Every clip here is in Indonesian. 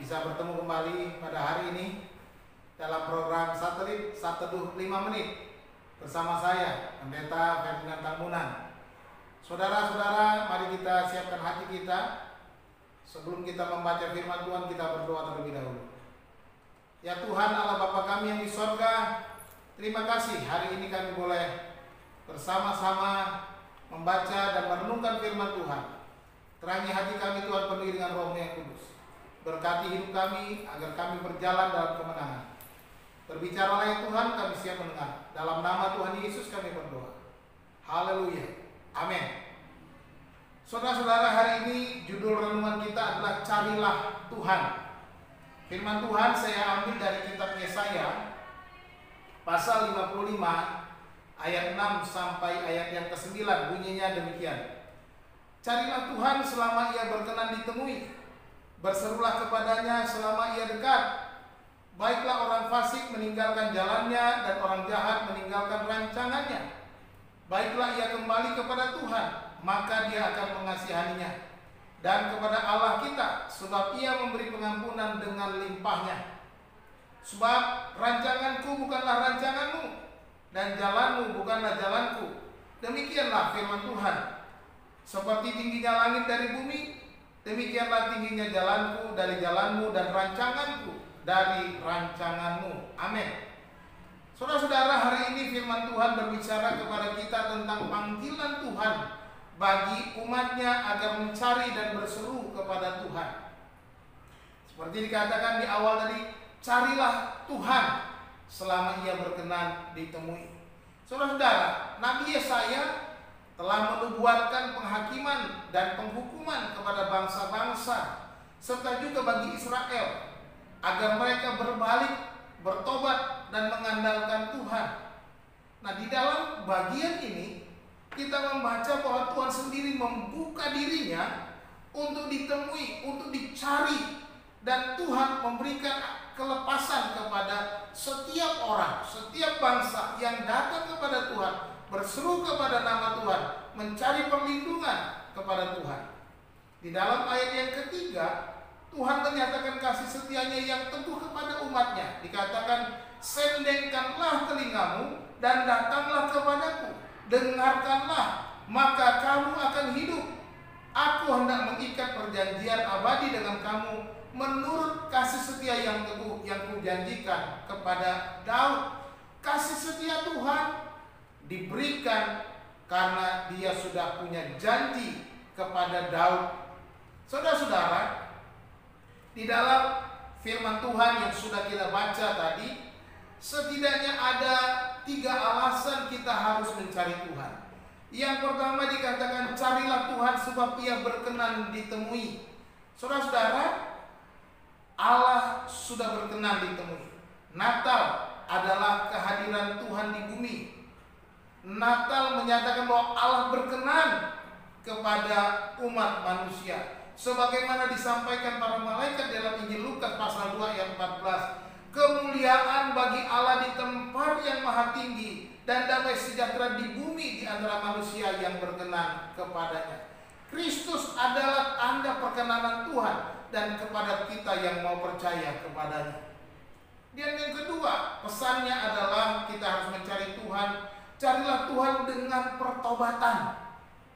bisa bertemu kembali pada hari ini dalam program Satelit Sateduh 5 Menit bersama saya, Pendeta Ferdinand Tambunan. Saudara-saudara, mari kita siapkan hati kita. Sebelum kita membaca firman Tuhan, kita berdoa terlebih dahulu. Ya Tuhan Allah Bapa kami yang di sorga, terima kasih hari ini kami boleh bersama-sama membaca dan merenungkan firman Tuhan. Terangi hati kami Tuhan, penuhi dengan Roh-Mu yang kudus. Berkati hidup kami agar kami berjalan dalam kemenangan. Berbicaralah ya Tuhan, kami siap mendengar. Dalam nama Tuhan Yesus kami berdoa. Haleluya. Amin. Saudara-saudara, hari ini judul renungan kita adalah Carilah Tuhan. Firman Tuhan saya ambil dari kitab Yesaya pasal 55 ayat 6 sampai ayat yang ke-9, bunyinya demikian. Carilah Tuhan selama ia berkenan ditemui. Berserulah kepadanya selama ia dekat. Baiklah orang fasik meninggalkan jalannya dan orang jahat meninggalkan rancangannya. Baiklah ia kembali kepada Tuhan, maka dia akan mengasihaninya. Dan kepada Allah kita, sebab ia memberi pengampunan dengan limpahnya. Sebab rancanganku bukanlah rancanganmu, dan jalanmu bukanlah jalanku. Demikianlah firman Tuhan. Seperti tingginya langit dari bumi, demikianlah tingginya jalanku dari jalanmu dan rancanganku dari rancanganmu. Amin. Saudara-saudara, hari ini firman Tuhan berbicara kepada kita tentang panggilan Tuhan bagi umatnya agar mencari dan berseru kepada Tuhan. Seperti dikatakan di awal tadi, carilah Tuhan selama ia berkenan ditemui. Saudara-saudara, Nabi Yesaya telah menubuatkan penghakiman dan penghukuman kepada bangsa-bangsa serta juga bagi Israel agar mereka berbalik, bertobat dan mengandalkan Tuhan. Nah, di dalam bagian ini kita membaca bahwa Tuhan sendiri membuka dirinya untuk ditemui, untuk dicari, dan Tuhan memberikan kelepasan kepada setiap orang, setiap bangsa yang datang kepada Tuhan, berseru kepada nama Tuhan, mencari perlindungan kepada Tuhan. Di dalam ayat yang ketiga, Tuhan menyatakan kasih setianya yang teguh kepada umatnya. Dikatakan, sendengkanlah telingamu dan datanglah kepadaku. Dengarkanlah, maka kamu akan hidup. Aku hendak mengikat perjanjian abadi dengan kamu menurut kasih setia yang teguh yang kujanjikan kepada Daud. Kasih setia Tuhan diberikan karena dia sudah punya janji kepada Daud. Saudara-saudara, di dalam firman Tuhan yang sudah kita baca tadi, setidaknya ada 3 alasan kita harus mencari Tuhan. Yang pertama dikatakan, carilah Tuhan sebab ia berkenan ditemui. Saudara-saudara, Allah sudah berkenan ditemui. Natal adalah kehadiran Tuhan di bumi. Natal menyatakan bahwa Allah berkenan kepada umat manusia. Sebagaimana disampaikan para malaikat dalam Injil Lukas pasal 2 ayat 14. Kemuliaan bagi Allah di tempat yang maha tinggi dan damai sejahtera di bumi di antara manusia yang berkenan kepadanya. Kristus adalah tanda perkenanan Tuhan dan kepada kita yang mau percaya kepadanya. Dan yang kedua, pesannya adalah kita harus mencari Tuhan. Carilah Tuhan dengan pertobatan.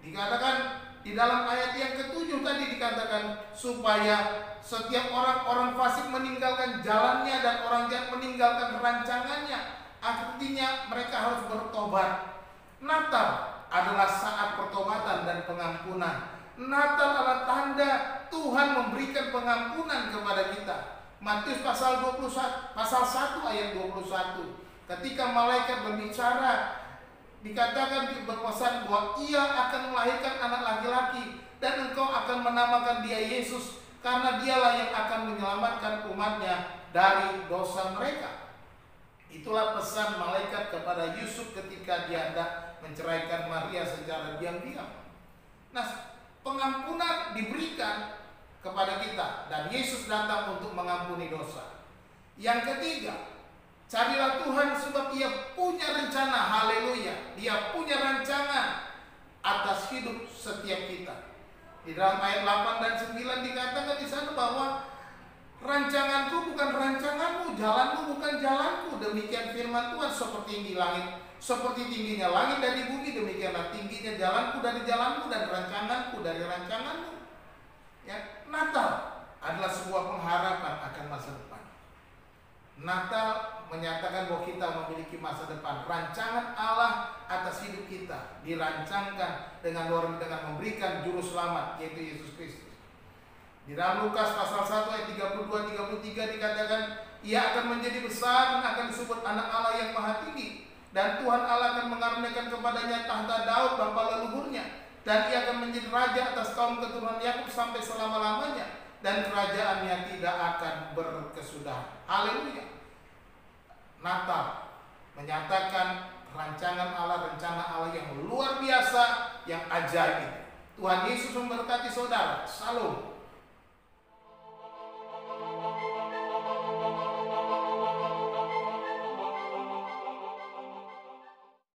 Dikatakan di dalam ayat yang ke-7 tadi dikatakan supaya setiap orang fasik meninggalkan jalannya dan orang jahat meninggalkan rancangannya. Artinya mereka harus bertobat. Natal adalah saat pertobatan dan pengampunan. Natal adalah tanda Tuhan memberikan pengampunan kepada kita. Matius pasal 21, pasal 1 ayat 21. Ketika malaikat berbicara, dikatakan berpesan bahwa ia akan melahirkan anak laki-laki dan engkau akan menamakan dia Yesus karena dialah yang akan menyelamatkan umatnya dari dosa mereka. Itulah pesan malaikat kepada Yusuf ketika dia hendak menceraikan Maria secara diam-diam. Nah, pengampunan diberikan kepada kita dan Yesus datang untuk mengampuni dosa. Yang ketiga, carilah Tuhan sebab ia punya rencana. Haleluya. Dia punya rancangan atas hidup setiap kita. Di dalam ayat 8 dan 9 dikatakan di sana bahwa rancanganku bukan rancanganmu, jalanmu bukan jalanku. Demikian firman Tuhan. Seperti tinggi langit, seperti tingginya langit dari bumi, demikianlah tingginya jalanku dari jalanmu dan rancanganku dari rancanganmu. Ya, Natal adalah sebuah pengharapan akan masa depan. Natal menyatakan bahwa kita memiliki masa depan. Rancangan Allah atas hidup kita dirancangkan dengan memberikan juru selamat, yaitu Yesus Kristus. Di dalam Lukas pasal 1 ayat 32-33 dikatakan, ia akan menjadi besar dan akan disebut anak Allah yang maha tinggi. Dan Tuhan Allah akan mengaruniakan kepadanya tahta Daud bapa leluhurnya. Dan ia akan menjadi raja atas kaum keturunan Yakub sampai selama-lamanya. Dan kerajaannya tidak akan berkesudahan. Haleluya. Natal menyatakan rancangan Allah, rencana Allah yang luar biasa, yang ajaib. Tuhan Yesus memberkati saudara. Salam.